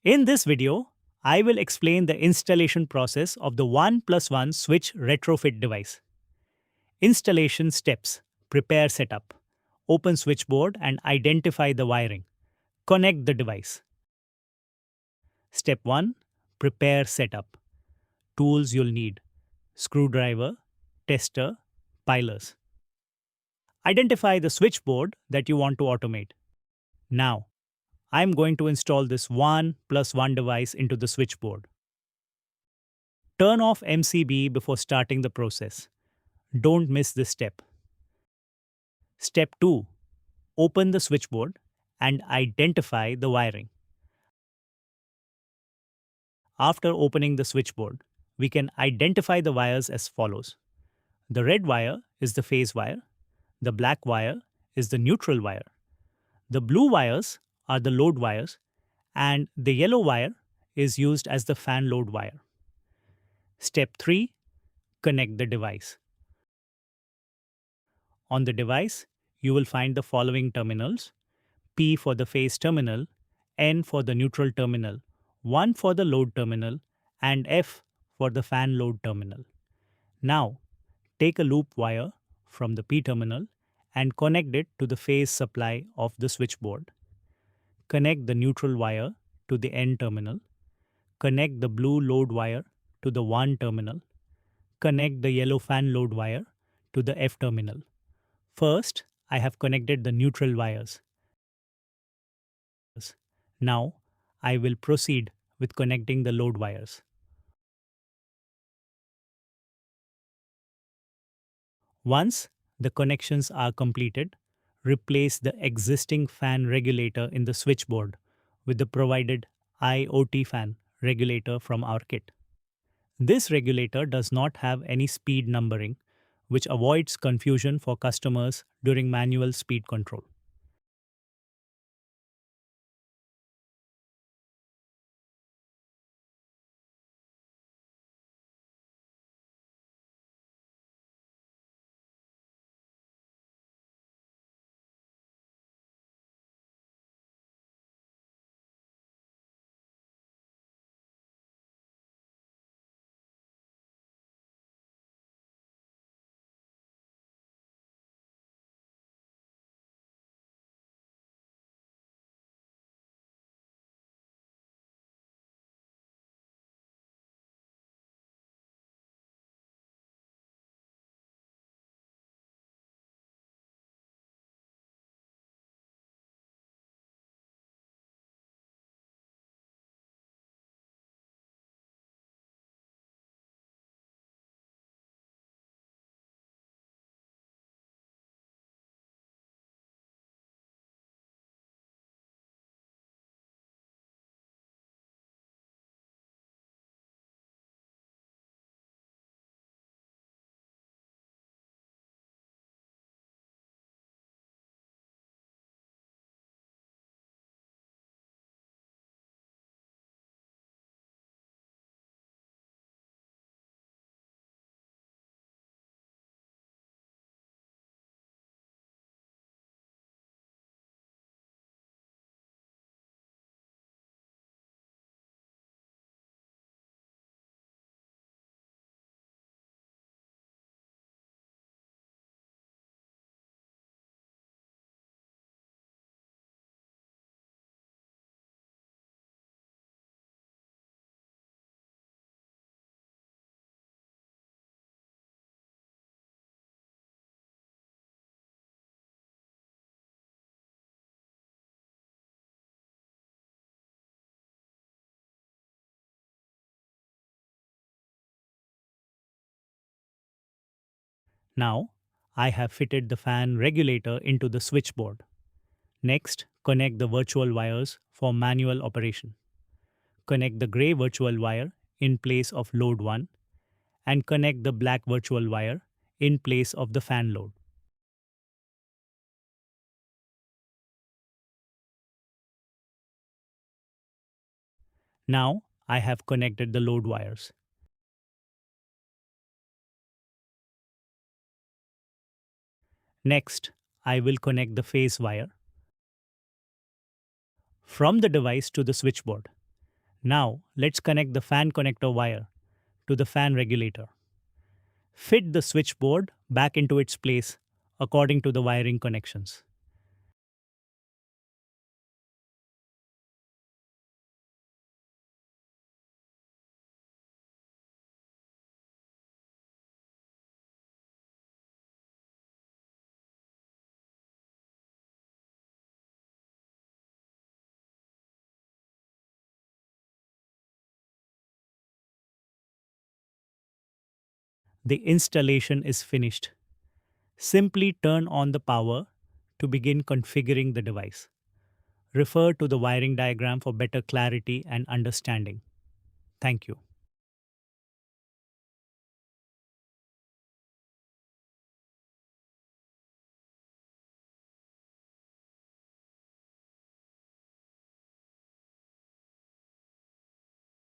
In this video, I will explain the installation process of the 1+1 switch retrofit device. Installation steps: prepare setup, open switchboard and identify the wiring, connect the device. Step 1: prepare setup. Tools you'll need: screwdriver, tester, pilers. Identify the switchboard that you want to automate. Now, I'm going to install this 1+1 device into the switchboard. Turn off MCB before starting the process. Don't miss this step. Step 2: open the switchboard and identify the wiring. After opening the switchboard, we can identify the wires as follows. The red wire is the phase wire, the black wire is the neutral wire, the blue wires are the load wires, and the yellow wire is used as the fan load wire. Step 3: connect the device. On the device, you will find the following terminals: P for the phase terminal, N for the neutral terminal, 1 for the load terminal, and F for the fan load terminal. Now, take a loop wire from the P terminal and connect it to the phase supply of the switchboard. Connect the neutral wire to the N terminal. Connect the blue load wire to the 1 terminal. Connect the yellow fan load wire to the F terminal. First, I have connected the neutral wires. Now, I will proceed with connecting the load wires. Once the connections are completed, replace the existing fan regulator in the switchboard with the provided IoT fan regulator from our kit. This regulator does not have any speed numbering, which avoids confusion for customers during manual speed control. Now, I have fitted the fan regulator into the switchboard. Next, connect the virtual wires for manual operation. Connect the gray virtual wire in place of load 1 and connect the black virtual wire in place of the fan load. Now, I have connected the load wires. Next, I will connect the phase wire from the device to the switchboard. Now, let's connect the fan connector wire to the fan regulator. Fit the switchboard back into its place according to the wiring connections. The installation is finished. Simply turn on the power to begin configuring the device. Refer to the wiring diagram for better clarity and understanding. Thank you.